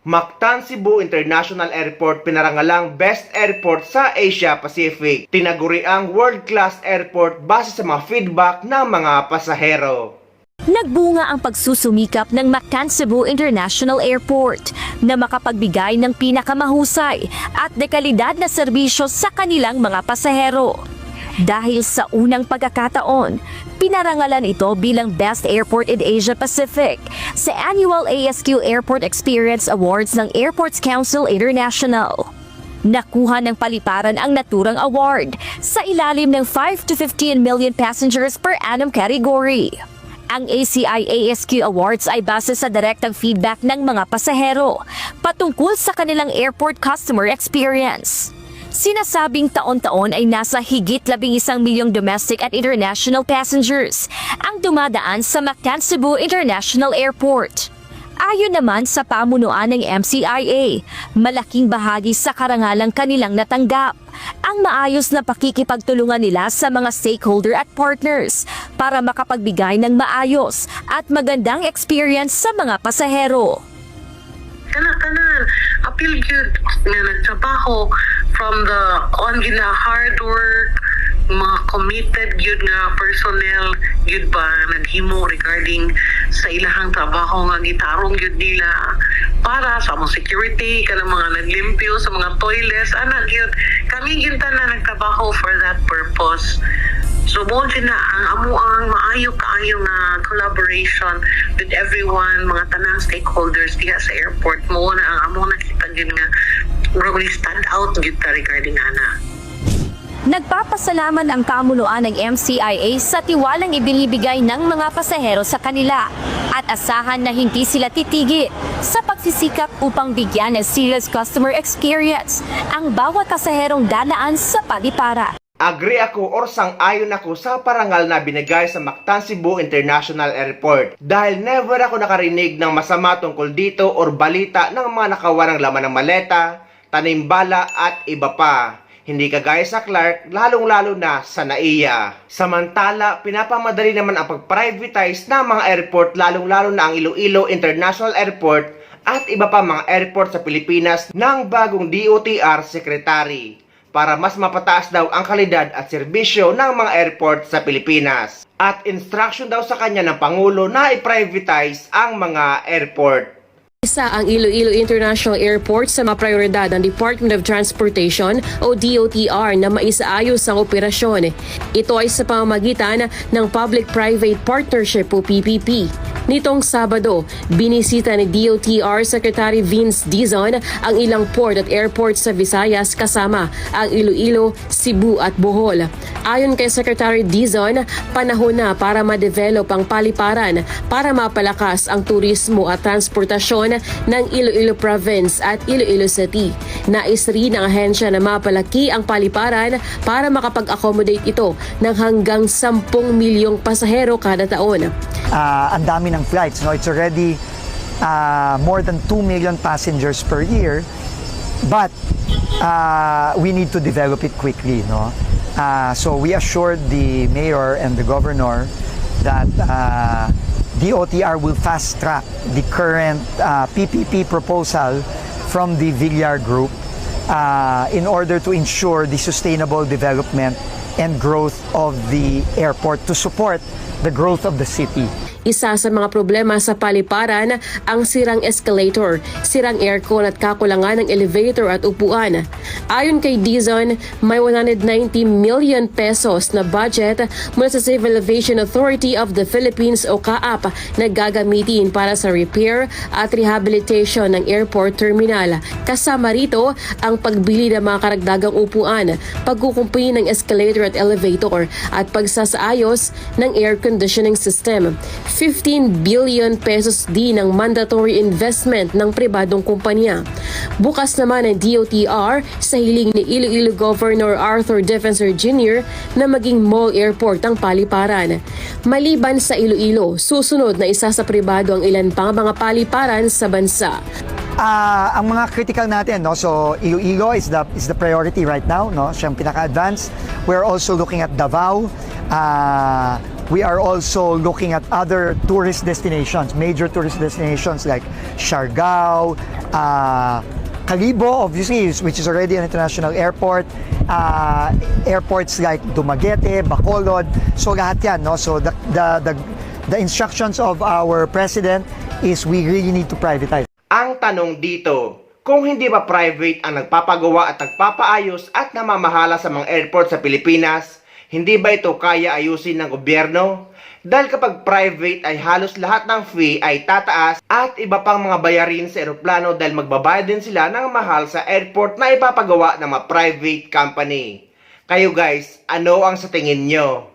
Mactan Cebu International Airport pinarangalang Best Airport sa Asia Pacific. Tinaguriang world-class airport base sa mga feedback ng mga pasahero. Nagbunga ang pagsusumikap ng Mactan Cebu International Airport na makapagbigay ng pinakamahusay at dekalidad na serbisyo sa kanilang mga pasahero. Dahil sa unang pagkakataon, pinarangalan ito bilang Best Airport in Asia Pacific sa Annual ASQ Airport Experience Awards ng Airports Council International. Nakuha ng paliparan ang naturang award sa ilalim ng 5 to 15 million passengers per annum category. Ang ACI ASQ Awards ay base sa direktang feedback ng mga pasahero patungkol sa kanilang airport customer experience. Sinasabing taon-taon ay nasa higit 11 milyong domestic at international passengers ang dumadaan sa Mactan Cebu International Airport. Ayon naman sa pamunuan ng MCIA, malaking bahagi sa karangalang kanilang natanggap ang maayos na pakikipagtulungan nila sa mga stakeholder at partners para makapagbigay ng maayos at magandang experience sa mga pasahero. Tanan, appeal gyud nga nagtrabaho from the on gina hard work, mga committed gyud nga personnel gyud ba naghimo regarding sa ilahang trabaho nga gitarong gyud nila para sa mga security kanang mga naglimpyo sa mga toilets ana gyud kami gyud tanan nagtrabaho for that purpose. So mo na ang amuang maayo kaayo nga collaboration with everyone, mga tanang stakeholders diha sa airport mo na ang amo nakita gyud nga really stand out gyud ta regarding ana. Nagpapasalamat ang pamunuan ng MCIA sa tiwalang ibinibigay ng mga pasahero sa kanila at asahan na hindi sila titigil sa pagsisikap upang bigyan ng serious customer experience ang bawat pasaherong dadaan sa paliparan. Agree ako or sang-ayon ako sa parangal na binigay sa Mactan Cebu International Airport dahil never ako nakarinig ng masama tungkol dito or balita ng mga nakawarang laman ng maleta, tanimbala at iba pa. Hindi kagaya sa Clark, lalong-lalo na sa NAIA. Samantala, pinapamadali naman ang pag-privatize ng mga airport lalong-lalo na ang Iloilo International Airport at iba pa mga airport sa Pilipinas ng bagong DOTR Secretary para mas mapataas daw ang kalidad at serbisyo ng mga airport sa Pilipinas. At instruction daw sa kanya ng Pangulo na i-privatize ang mga airport. Isa ang Iloilo International Airport sa mga prioridad ng Department of Transportation o DOTR na maisaayos ang operasyon. Ito ay sa pamamagitan ng Public-Private Partnership o PPP. Nitong Sabado, binisita ni DOTR Secretary Vince Dizon ang ilang port at airport sa Visayas kasama ang Iloilo, Cebu at Bohol. Ayon kay Secretary Dizon, panahon na para ma-develop ang paliparan para mapalakas ang turismo at transportasyon ng Iloilo Province at Iloilo City. Nais rin ng ahensya na mapalaki ang paliparan para makapag-accommodate ito ng hanggang 10 milyong pasahero kada taon. Ang dami ng flights, no? It's already more than 2 million passengers per year, but we need to develop it quickly, no? So we assured the mayor and the governor that DOTR will fast-track the current PPP proposal from the Villar Group in order to ensure the sustainable development and growth of the airport to support the growth of the city. Isa sa mga problema sa paliparan ang sirang escalator, sirang aircon at kakulangan ng elevator at upuan. Ayon kay Dizon, may 190 million pesos na budget mula sa Civil Aviation Authority of the Philippines o CAAP na gagamitin para sa repair at rehabilitation ng airport terminal. Kasama rito ang pagbili ng mga karagdagang upuan, pagkukumpuni ng escalator at elevator at pagsasaayos ng air conditioning system. 15 billion pesos din ang mandatory investment ng pribadong kumpanya. Bukas naman ang DOTR sa hiling ni Iloilo Governor Arthur Defensor Jr. na maging mall airport ang paliparan. Maliban sa Iloilo, susunod na isa sa pribado ang ilan pang mga paliparan sa bansa. Ang mga critical natin, no? So Iloilo is the priority right now, no? Siyang pinaka-advanced. We're also looking at Davao, We are also looking at other tourist destinations, major tourist destinations like Siargao, Calibo, obviously, which is already an international airport, airports like Dumaguete, Bacolod, so lahat yan, no? So the instructions of our president is we really need to privatize. Ang tanong dito, kung hindi ba private ang nagpapagawa at nagpapaayos at namamahala sa mga airport sa Pilipinas, hindi ba ito kaya ayusin ng gobyerno? Dahil kapag private ay halos lahat ng fee ay tataas at iba pang mga bayarin sa eroplano dahil magbabayad din sila ng mahal sa airport na ipapagawa ng mga private company. Kayo guys, ano ang sa tingin nyo?